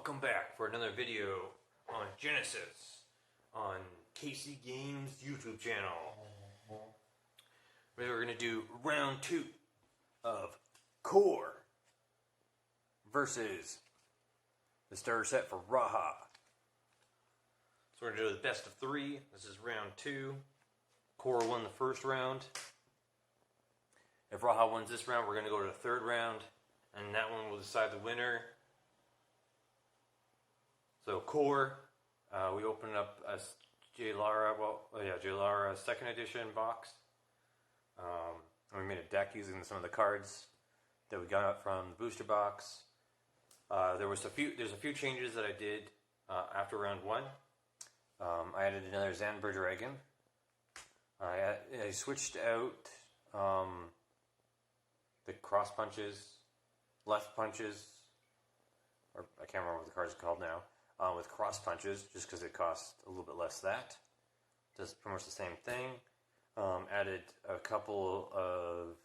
Welcome back for another video on Genesis on Casey Games YouTube channel. We're going to do round 2 of Korr versus the starter set for Raha. So we're going to do the best of 3. This is round 2. Korr won the first round. If Raha wins this round, we're going to go to the third round, and that one will decide the winner. So Korr, we opened up a J-Lara second edition box. And we made a deck using some of the cards that we got from the booster box. There's a few changes that I did after round 1. I added another Zanber Dragon. I switched out the cross punches, left punches, or I can't remember what the card's called now. With cross punches, just because it costs a little bit less. That does pretty much the same thing. Added a couple of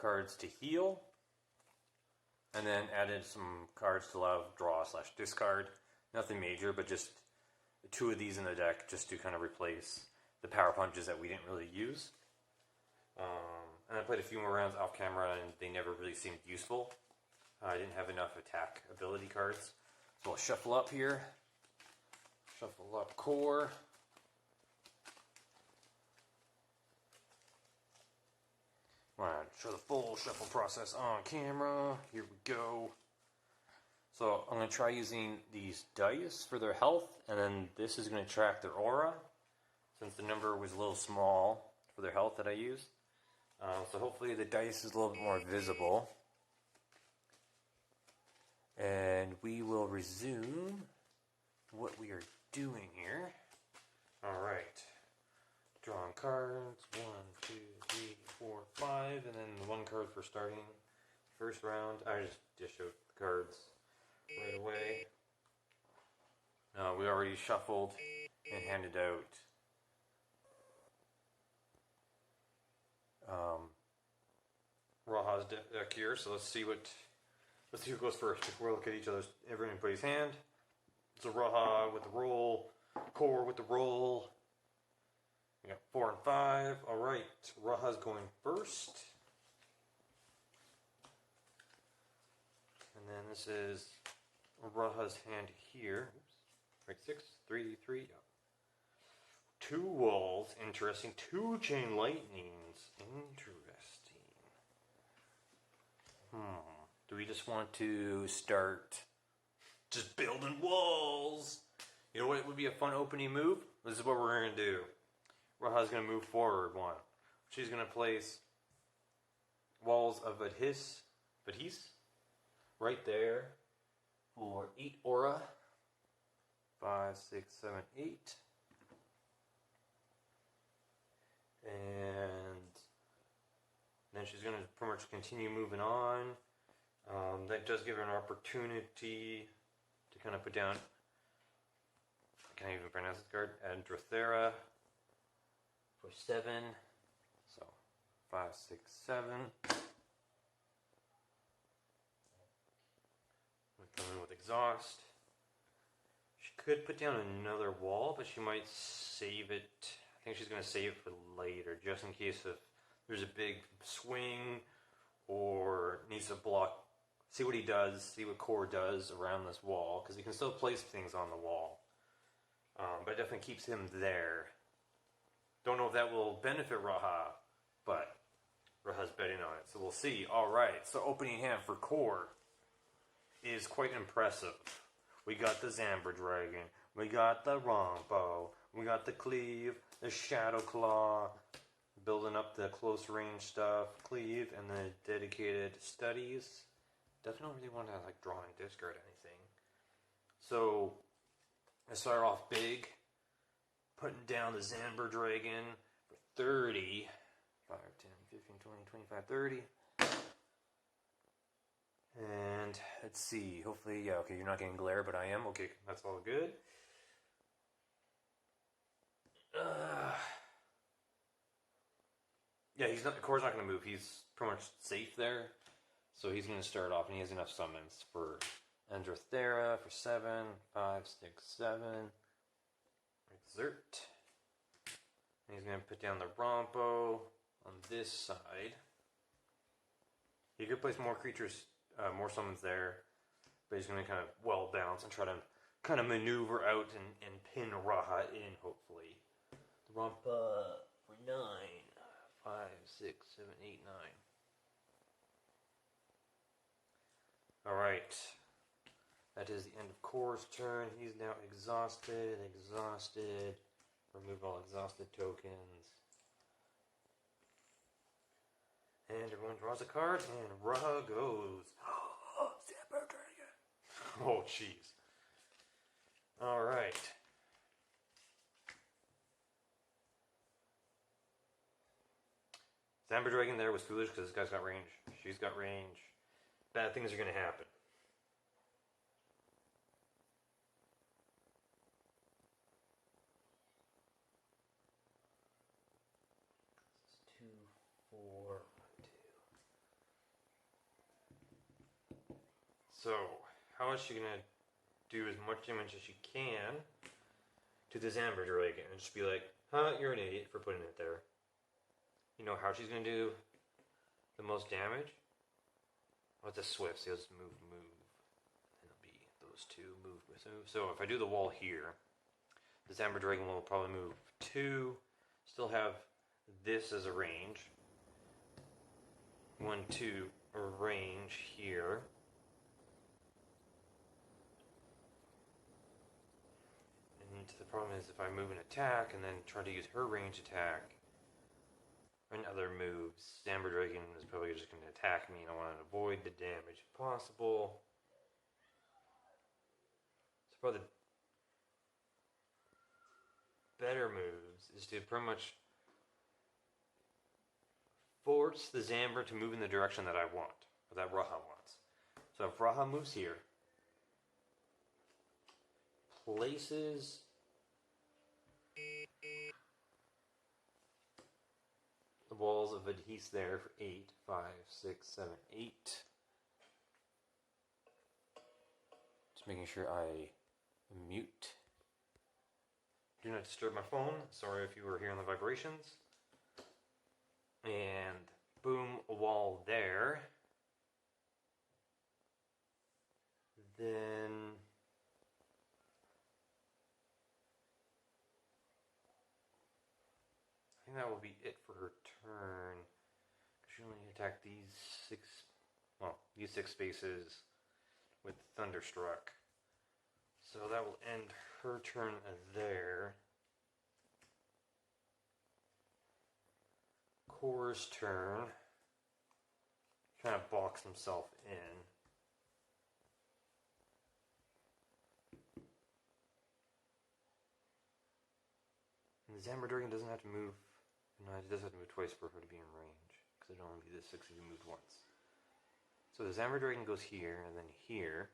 cards to heal, and then added some cards to allow draw/discard. Nothing major, but just 2 of these in the deck just to kind of replace the power punches that we didn't really use. And I played a few more rounds off camera, and they never really seemed useful. I didn't have enough attack ability cards. So I'll shuffle up here. Shuffle up Korr. Want to show the full shuffle process on camera. Here we go. So I'm going to try using these dice for their health, and then this is going to track their aura, since the number was a little small for their health that I used. So hopefully the dice is a little bit more visible. And we will resume what we are doing here. Alright. Drawing cards. 1, 2, 3, 4, 5. And then the 1 card for starting first round. I just showed the cards right away. We already shuffled and handed out Raha's deck here. So let's see who goes first. We'll look at everybody's hand. So Raha with the roll, Korr with the roll. We got 4 and 5. Alright, Raha's going first. And then this is Raha's hand here. Oops. Right, 6, 3, 3. Yep. 2 walls, interesting. 2 chain lightnings, interesting. Do we just want to start just building walls? You know what would be a fun opening move? This is what we're going to do. Raha's going to move forward 1. She's going to place walls of Vadhis right there for 8 aura. 5, 6, 7, 8. And then she's going to pretty much continue moving on. That does give her an opportunity to kind of put down, I can't even pronounce this card, Andrathera for 7. So 5, 6, 7. We'll come in with exhaust. She could put down another wall, but she might save it. I think she's going to save it for later, just in case if there's a big swing or needs to block. See what he does, see what Korr does around this wall, because he can still place things on the wall. But it definitely keeps him there. Don't know if that will benefit Raha, but Raha's betting on it, so we'll see. Alright, so opening hand for Korr is quite impressive. We got the Zanber Dragon, we got the Rombo, we got the Cleave, the Shadow Claw, building up the close range stuff, Cleave, and the dedicated studies. Definitely don't really want to draw and discard anything. So I start off big, putting down the Zanber Dragon for 30. 5, 10, 15, 20, 25, 30. And let's see, hopefully, yeah, okay, you're not getting glare, but I am. Okay, that's all good. Yeah, Korr's not going to move. He's pretty much safe there. So he's going to start off, and he has enough summons for Androthera for 7. 5, 6, 7. Exert. And he's going to put down the Rompo on this side. He could place more creatures, more summons there, but he's going to kind of well balance and try to kind of maneuver out and pin Raha in, hopefully. The Rompa for 9. 5, 6, 7, 8, 9. Alright. That is the end of Korr's turn. He's now exhausted. Remove all exhausted tokens. And everyone draws a card, and Raha goes. Zamber Dragon! Oh, jeez. Alright. Zamber Dragon there was foolish because this guy's got range. She's got range. Bad things are going to happen. This is 2, 4, 1, 2. So, how is she going to do as much damage as she can to the Zamber Dragon and just be like, huh, you're an idiot for putting it there. You know how she's going to do the most damage? With the Swift, so just move. It'll be those two, move. So if I do the wall here, the Zamber Dragon will probably move 2, still have this as a range. 1, 2, a range here. And the problem is if I move an attack and then try to use her range attack, and other moves, Zamber Dragon is probably just going to attack me, and I want to avoid the damage if possible. So probably the better moves is to pretty much force the Zamber to move in the direction that I want, or that Raha wants. So if Raha moves here, places the walls of adhese there for 8, 5, 6, 7, 8. Just making sure I mute. Do not disturb my phone. Sorry if you were hearing the vibrations. And boom, a wall there. Then I think that will be it for her turn. She only attacked these 6 spaces with Thunderstruck. So that will end her turn there. Korr's turn. Trying to box himself in. And the Zamber Dragon doesn't have to move. No, it does have to move twice for her to be in range. Because it'd only be this 6 if you moved once. So the Zamber Dragon goes here, and then here.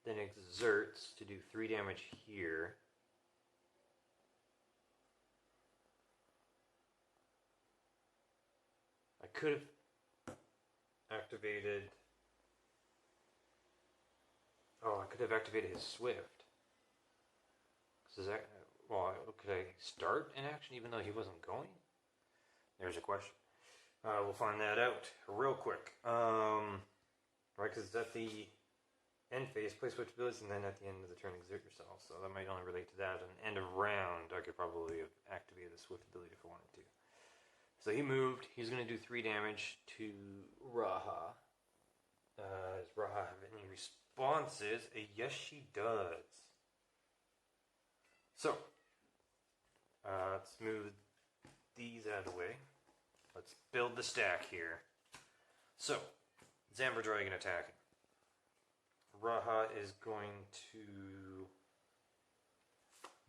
Then exerts to do 3 damage here. I could have activated... Oh, I could have activated his Swift. Could I start an action even though he wasn't going? There's a question. We'll find that out real quick. Right, because it's at the end phase, play switch abilities, and then at the end of the turn, exert yourself. So that might only relate to that. And end of round, I could probably have activated the Swift ability if I wanted to. So he moved. He's going to do 3 damage to Raha. Does Raha have any responses? Yes, she does. So, let's move these out of the way. Let's build the stack here. So, Zamber Dragon attacking. Raha is going to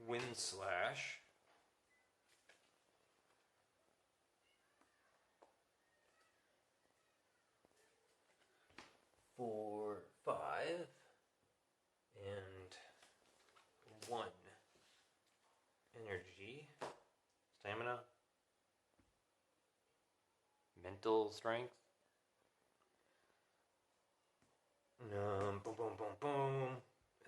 Wind Slash. For 5 and 1 energy, stamina, mental strength. boom, boom.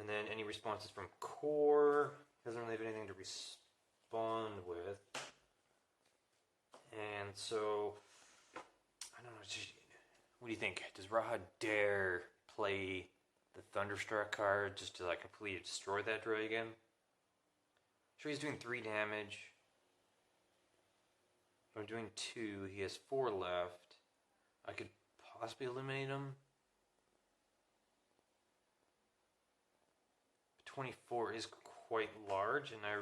And then any responses from Korr. Doesn't really have anything to respond with. And so, I don't know. What do you think? Does Raha dare play the Thunderstruck card just to like completely destroy that dragon? Sure, he's doing 3 damage. I'm doing 2. He has 4 left. I could possibly eliminate him. 24 is quite large, and I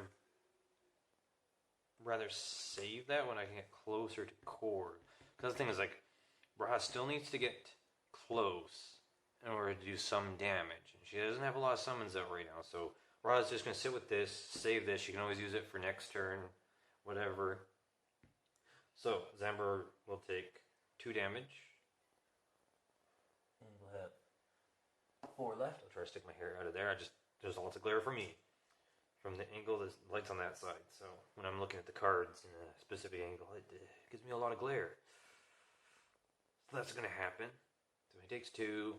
rather save that when I can get closer to Korr. Because the thing is, like, Raha still needs to get close in order to do some damage. And she doesn't have a lot of summons out right now, so Raha's just going to sit with this, save this. She can always use it for next turn, whatever. So, Zamber will take 2 damage. And we'll have 4 left. I'll try to stick my hair out of there. There's lots of glare for me. From the angle, the light's on that side. So when I'm looking at the cards in a specific angle, it gives me a lot of glare. So that's going to happen. So he takes 2.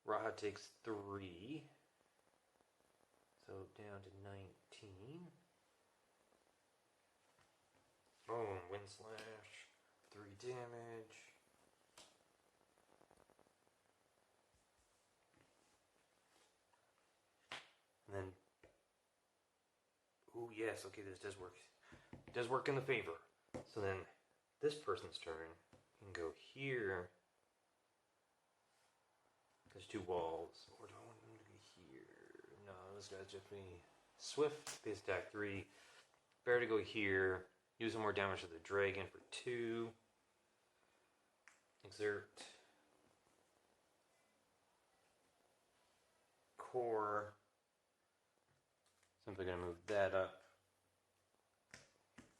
Raha takes 3. So down to 19. Boom, Wind Slash. 3 damage. And then, oh yes, okay, this does work. It does work in the favor. So then, this person's turn can go here. There's 2 walls. Or do I want him to go here? No, this guy's just me. Swift, base attack 3. Better to go here. Use some more damage to the dragon for 2. Exert. Korr. Simply going to move that up.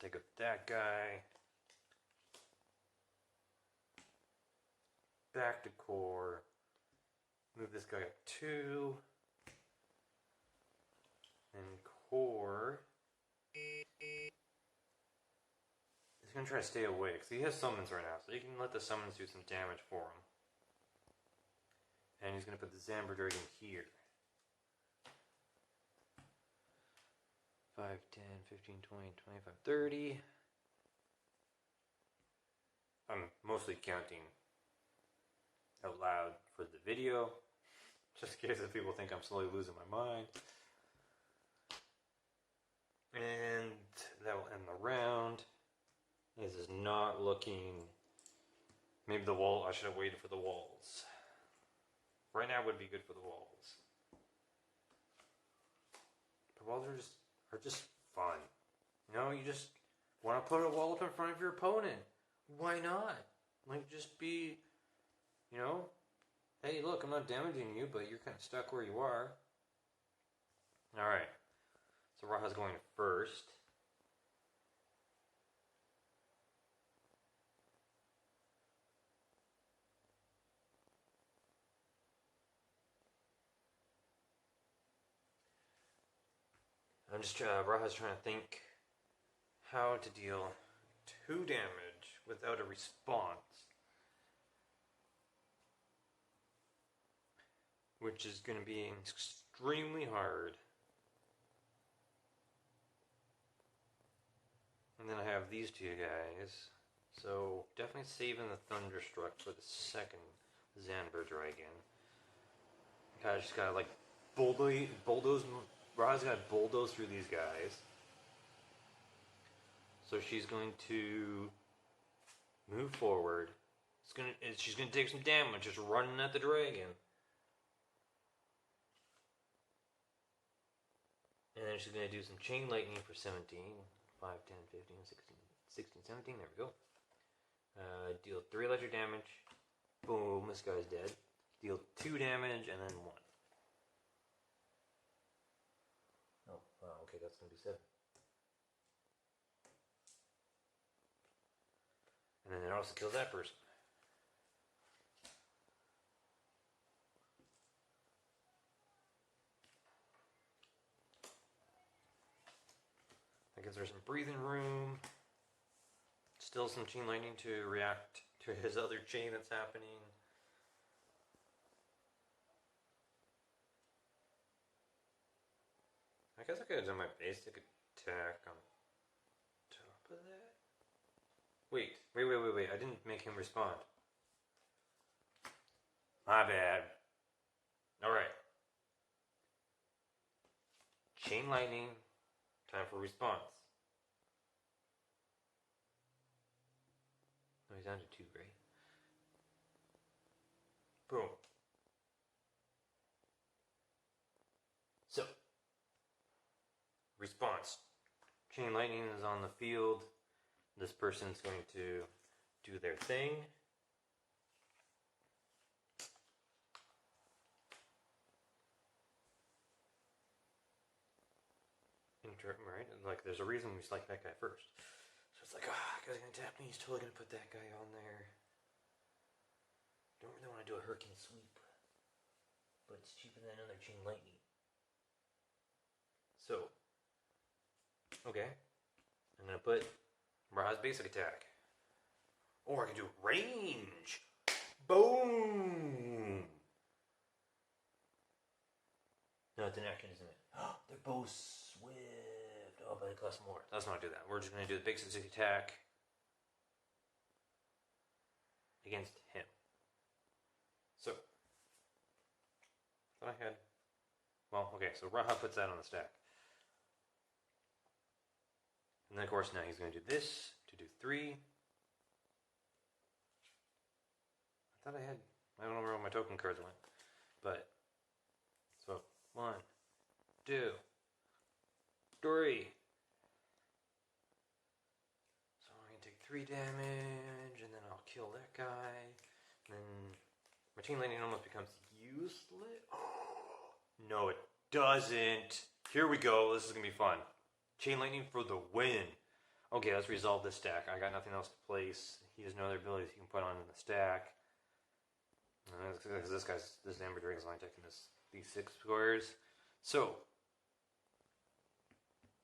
Take up that guy. Back to Korr. Move this guy up 2. And Korr is going to try to stay away because he has summons right now. So you can let the summons do some damage for him. And he's going to put the Zamber Dragon here. 5, 10, 15, 20, 25, 30. I'm mostly counting out loud for the video, just in case if people think I'm slowly losing my mind. And that will end the round. This is not looking... Maybe the wall... I should have waited for the walls. Right now would be good for the walls. The walls are just fun. You know, you just want to put a wall up in front of your opponent. Why not? Like, just be, you know, hey, look, I'm not damaging you, but you're kind of stuck where you are. Alright. So Raha's going first. Raha's trying to think how to deal 2 damage without a response. Which is going to be extremely hard. And then I have these 2 guys. So definitely saving the Thunderstruck for the second Zamber Dragon. I just gotta like bulldoze. Raha's got to bulldoze through these guys. So she's going to move forward. She's gonna take some damage just running at the dragon. And then she's gonna do some chain lightning for 17. 5, 10, 15, 16, 17. There we go. Deal 3 electric damage. Boom, this guy's dead. Deal 2 damage and then 1. Oh, wow, okay, that's going to be 7. And then it also kills that person. That gives her some breathing room. Still some chain lightning to react to his other chain that's happening. guess I could have done my basic attack on top of that. Wait. I didn't make him respond. My bad. Alright. Chain lightning. Time for response. Oh, he's down to 2, right? Boom. So, response. Chain lightning is on the field. This person's going to do their thing. Right? And like, there's a reason we select that guy first. So it's like, guy's gonna tap me. He's totally gonna put that guy on there. Don't really want to do a hurricane sweep, but it's cheaper than another chain lightning. So, okay, I'm gonna put Ra's basic attack, or I can do range. Boom. No, it's an action, isn't it? They're both swift. Oh, but it costs more. Let's not do that. We're just going to do the basic attack against him. So, I thought I had... Well, okay, so Raha puts that on the stack. And then, of course, now he's going to do this to do 3. I thought I had... I don't know where all my token cards went. But, so, 1, 2, 3. So I'm going to take 3 damage, and then I'll kill that guy. And then my chain lightning almost becomes useless. No, it doesn't. Here we go. This is going to be fun. Chain lightning for the win. Okay, let's resolve this stack. I got nothing else to place. He has no other abilities he can put on in the stack. This Amber Dragon's only taking these 6 squares. So,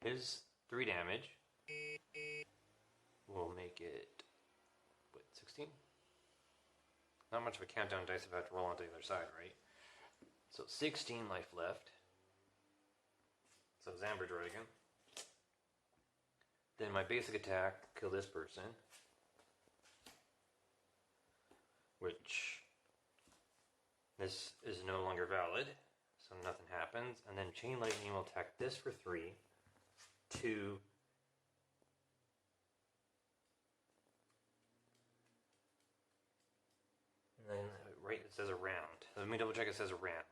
his 3 damage will make it, what, 16? Not much of a countdown dice if I have to roll onto the other side, right? So 16 life left. So Amber Dragon. Then my basic attack, kill this person. Which, this is no longer valid. So nothing happens. And then Chain Lightning will attack this for 3. 2. And then, right, it says around. Let me double check, it says around.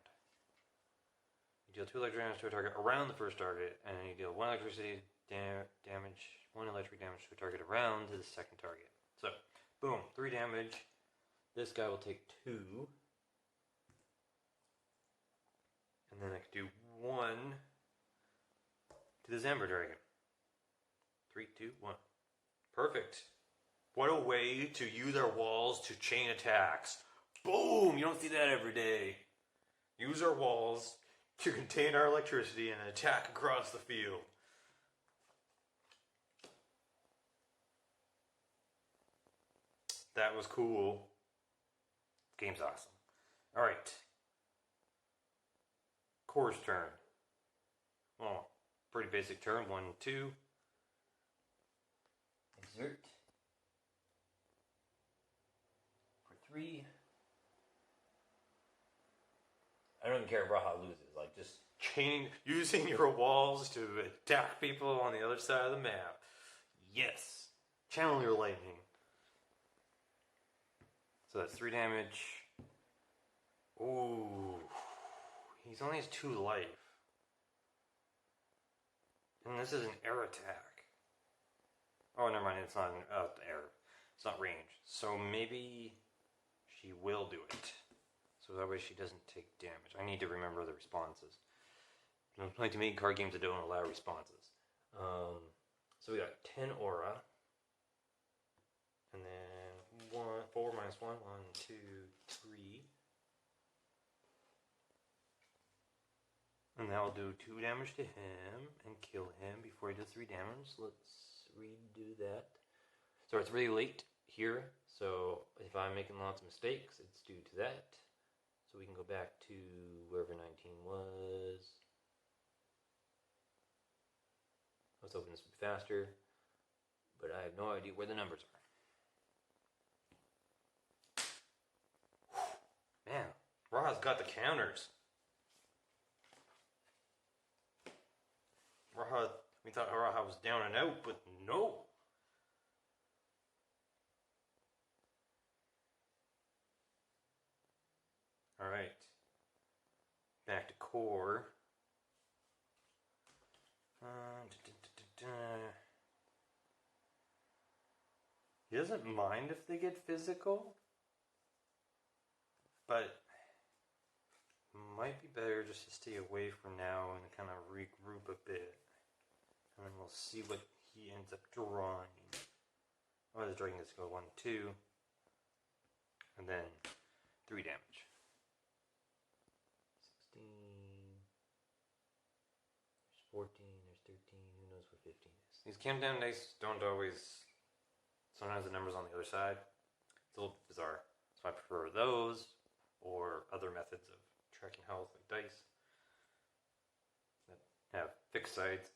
You deal 2 electric damage to a target around the first target, and then you deal 1 electricity damage, 1 electric damage to a target around to the second target. So, boom, 3 damage. This guy will take 2. And then I can do 1 to the Amber Dragon. 3, 2, 1. Perfect. What a way to use our walls to chain attacks. Boom! You don't see that every day. Use our walls to contain our electricity and attack across the field. That was cool. Game's awesome. Alright. Korr's turn. Well, pretty basic turn. 1, 2. Exert. For 3. I don't even care if Raha loses. Like, just using your walls to attack people on the other side of the map. Yes. Channel your lightning. So that's 3 damage. Ooh. He's only has 2 life. And this is an air attack. Oh, never mind. It's not an air. It's not range. So maybe she will do it. So that way she doesn't take damage. I need to remember the responses. I'm playing too many card games that don't allow responses. So we got 10 aura. And then 4 minus 1. 1, 2, 3. And that will do 2 damage to him and kill him before he does 3 damage. Let's redo that. So it's really late here. So if I'm making lots of mistakes, it's due to that. So we can go back to wherever 19 was. was hoping this would be faster, but I have no idea where the numbers are. Man, Raha's got the counters. Raha, we thought Raha was down and out, but no. Alright. Back to Korr. He doesn't mind if they get physical, but might be better just to stay away for now and kind of regroup a bit. And then we'll see what he ends up drawing. Oh, the dragon gets to go 1, 2. And then 3 damage. 16. There's 14, there's 13. Who knows what 15 is? These countdown dice don't always... Sometimes the number's on the other side. It's a little bizarre. So I prefer those or other methods of tracking health like dice that have fixed sides.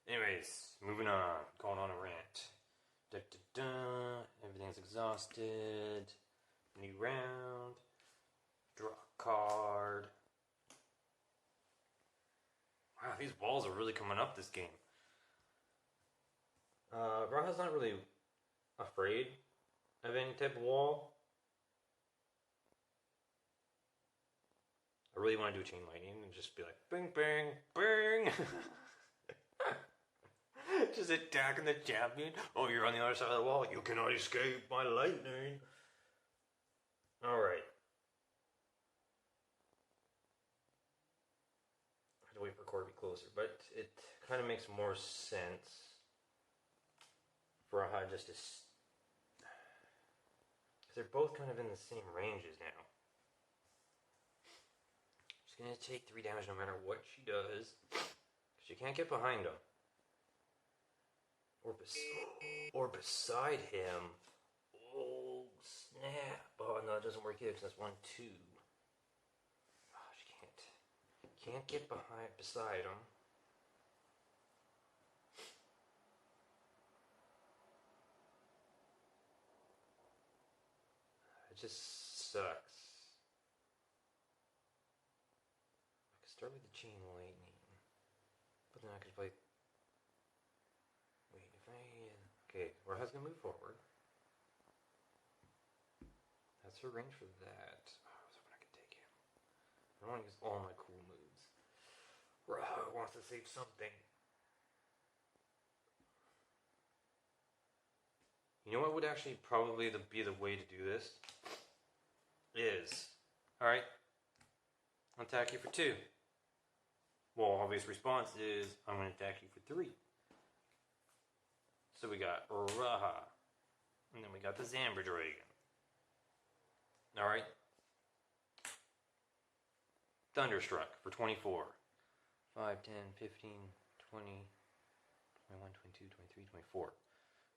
Anyways, moving on. Going on a rant. Da, da, da. Everything's exhausted. New round. Draw a card. Wow, these walls are really coming up this game. Raha's not really afraid of any type of wall. I really want to do chain lightning and just be like, bing, bang, bang. Just attacking the champion. Oh, you're on the other side of the wall. You cannot escape my lightning. Alright. I have to wait for Korr to be closer, but it kind of makes more sense for Raha just to... Because they're both kind of in the same ranges now. She's going to take 3 damage no matter what she does. Because she can't get behind him. Or beside him. Oh, snap. Oh, no, it doesn't work either because that's 1, 2. Oh, she can't get beside him. It just sucks. I could start with the chain lightning. But then I could play... Wait, if I... Okay, Raha's gonna move forward. That's her range for that. Oh, I was hoping I could take him. I don't want to use all my cool moves. Raha wants to save something. You know what would actually probably be the way to do this? Alright, I'll attack you for 2. Well, obvious response is, I'm going to attack you for 3. So we got Raha. And then we got the Zambra Dragon. Alright. Thunderstruck for 24. 5, 10, 15, 20, 21, 22, 23, 24.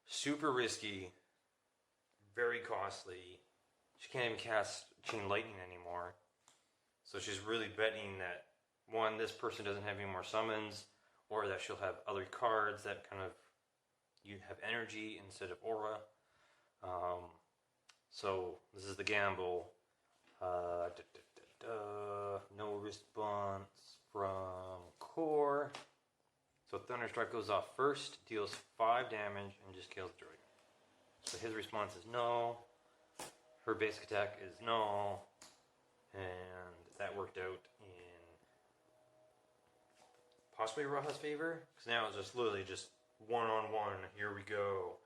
Super risky. Very costly. She can't even cast Chain Lightning anymore. So she's really betting that, one, this person doesn't have any more summons, or that she'll have other cards that kind of, you have energy instead of aura. So this is the gamble. No response from Korr. So Thunderstruck goes off first, deals 5 damage, and just kills the dragon. So his response is no. Her basic attack is no. And that worked out in possibly Raha's favor. Because now it's just literally just one-on-one. Here we go.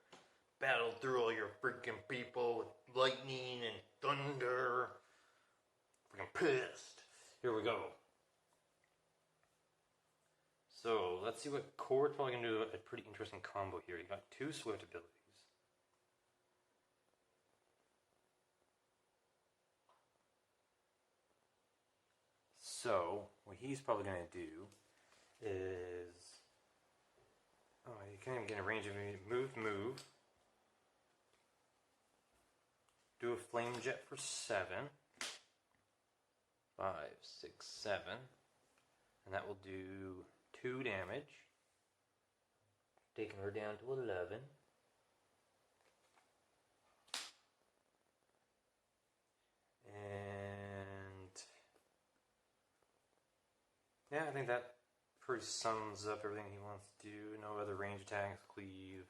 Battle through all your freaking people with lightning and thunder. Freaking pissed. Here we go. So, let's see what Korr's probably going to do a pretty interesting combo here. You got 2 Swift abilities. So, what he's probably going to do is... Oh, you can't even get a range of me. Move. Do a Flame Jet for 7. 5, 6, 7. And that will do 2 damage. taking her down to 11. And yeah, I think that pretty sums up everything he wants to do. No other range attacks, cleave.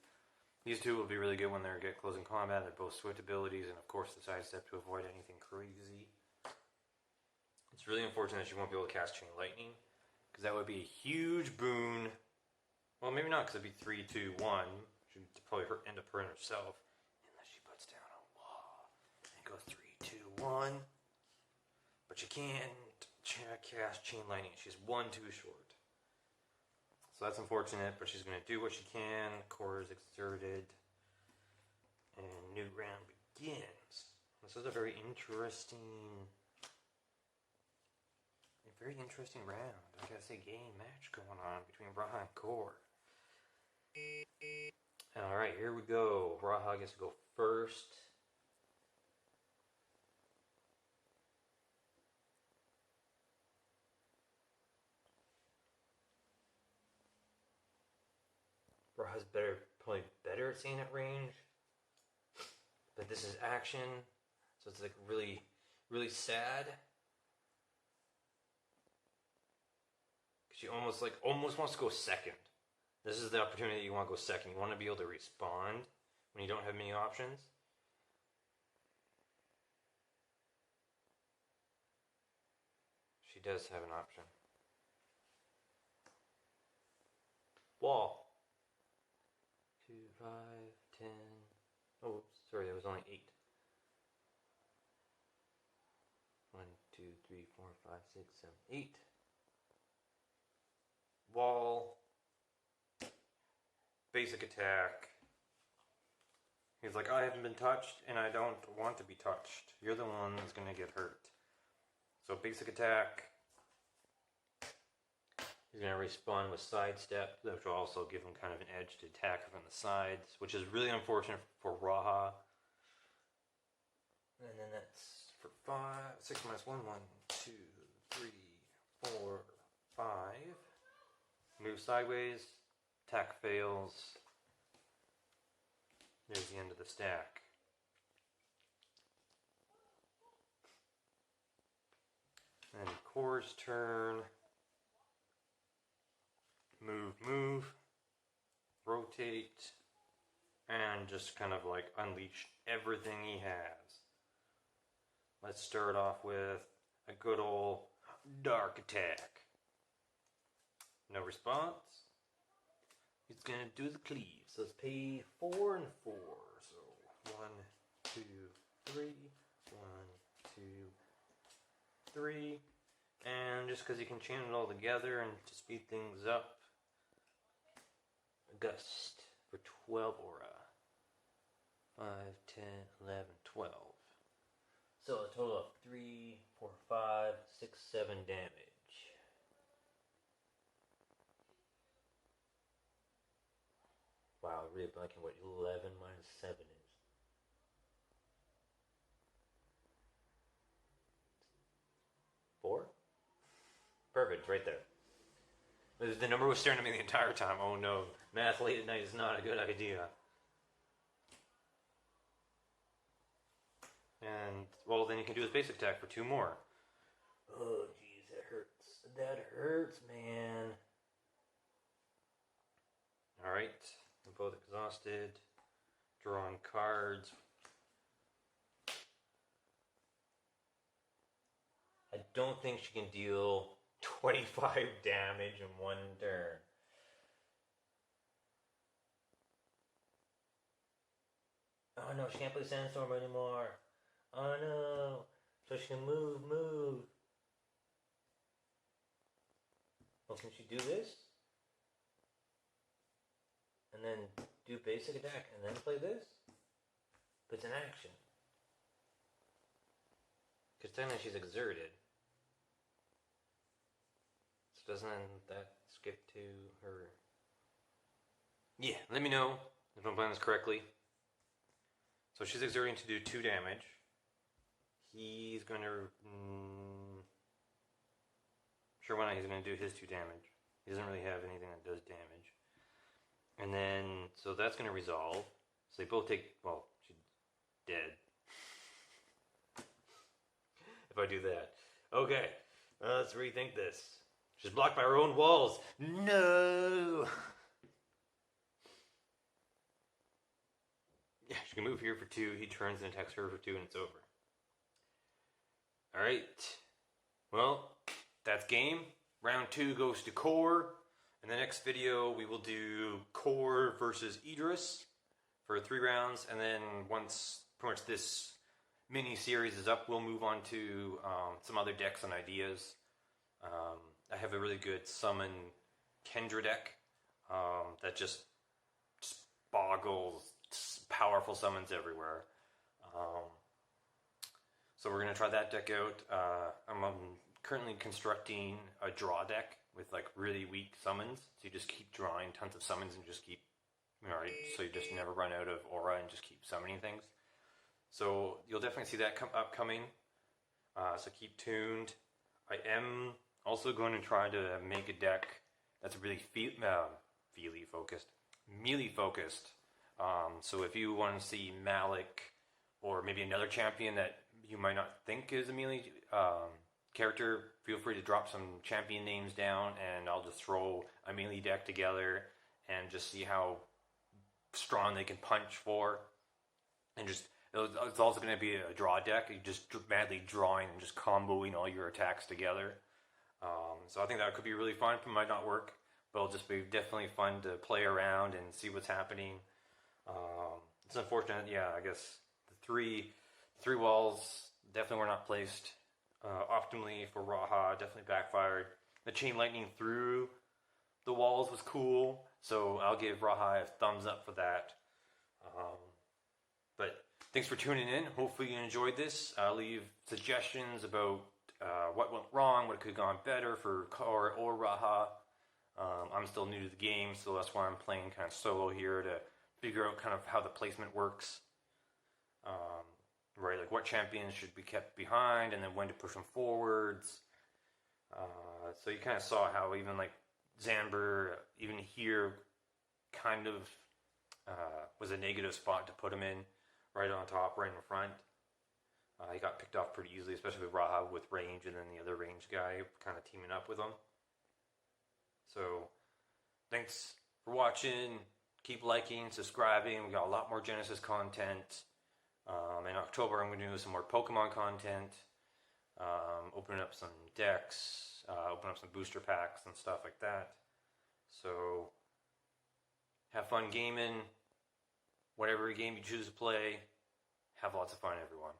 These two will be really good when they get close in combat. They're both swift abilities, and of course the sidestep to avoid anything crazy. It's really unfortunate that she won't be able to cast Chain Lightning, because that would be a huge boon. Well, maybe not, because it'd be 3, 2, 1. She'd probably end up hurting herself, unless she puts down a wall and goes 3, 2, 1. But she can't cast Chain Lightning. She's 1 too short. So that's unfortunate, but she's going to do what she can. Korr is exerted. And new round begins. This is a very interesting round. I gotta say, game match going on between Raha and Korr. Alright, here we go. Raha gets to go first. Raha's probably better at seeing at range. But this is action, so it's like really, really sad. She almost wants to go second. This is the opportunity you want to go second. You want to be able to respond when you don't have many options. She does have an option. Wall. 2, 5, 10. Oh, sorry, that was only 8. 1, 2, 3, 4, 5, 6, 7, 8. Wall. Basic attack. He's like, I haven't been touched, and I don't want to be touched. You're the one that's going to get hurt. So basic attack. He's going to respond with sidestep, which will also give him kind of an edge to attack from the sides, which is really unfortunate for Raha. And then that's for 6 minus 1, 1, 2, 3, 4, 5. Move sideways. Attack fails. There's the end of the stack. And Korr's turn. Move. Rotate. And just kind of like unleash everything he has. Let's start off with a good old dark attack. No response. He's going to do the cleave. So let's pay 4 and 4. So 1, 2, 3. 1, 2, 3. And just because he can chain it all together and to speed things up, Gust for 12 aura. 5, 10, 11, 12. So a total of 3, 4, 5, 6, 7 damage. Wow, really blanking what 11 minus 7 is. 4? Perfect, right there. The number was staring at me the entire time. Oh no, math late at night is not a good idea. And, well, then you can do his basic attack for 2 more. Oh, jeez, that hurts. That hurts, man. Alright, we're both exhausted. Drawing cards. I don't think she can deal 25 damage in 1 turn. Oh no, she can't play Sandstorm anymore. Oh no. So she can move. Well, can she do this? And then do basic attack and then play this? But it's an action. Because technically she's exerted. So doesn't that skip to her? Yeah, let me know if I'm playing this correctly. So she's exerting to do 2 damage. He's going to... sure, why not? He's going to do his 2 damage. He doesn't really have anything that does damage. And then, so that's going to resolve. So they both take, well, she's dead. If I do that. Okay, let's rethink this. She's blocked by her own walls. No! Yeah, she can move here for 2. He turns and attacks her for 2, and it's over. Alright. Well, that's game. Round 2 goes to Korr. In the next video, we will do Korr versus Idris for 3 rounds. And then once pretty much this mini-series is up, we'll move on to some other decks and ideas. I have a really good summon Kendra deck that just boggles powerful summons everywhere. So we're going to try that deck out. I'm currently constructing a draw deck with like really weak summons. So you just keep drawing tons of summons and just keep, right? So you just never run out of aura and just keep summoning things. So you'll definitely see that upcoming. So keep tuned. I am also going to try to make a deck that's really melee focused. So if you want to see Malik or maybe another champion that you might not think is a melee character, feel free to drop some champion names down and I'll just throw a melee deck together and just see how strong they can punch for. And just, it's also going to be a draw deck. You're just madly drawing and just comboing all your attacks together. So I think that could be really fun. It might not work, but it'll just be definitely fun to play around and see what's happening. It's unfortunate, yeah, I guess the three walls definitely were not placed optimally for Raha, definitely backfired. The chain lightning through the walls was cool, so I'll give Raha a thumbs up for that. But thanks for tuning in. Hopefully you enjoyed this. I'll leave suggestions about what went wrong, what could have gone better for Korr or Raha. I'm still new to the game, so that's why I'm playing kind of solo here to figure out kind of how the placement works. Right, like what champions should be kept behind and then when to push them forwards. So you kind of saw how even like Zanber, even here, kind of was a negative spot to put him in, right on top, right in front. He got picked off pretty easily, especially with Raha with range and then the other range guy kind of teaming up with him. So, thanks for watching. Keep liking, subscribing. We got a lot more Genesis content. In October, I'm going to do some more Pokemon content. Open up some decks. Open up some booster packs and stuff like that. So, have fun gaming. Whatever game you choose to play, have lots of fun, everyone.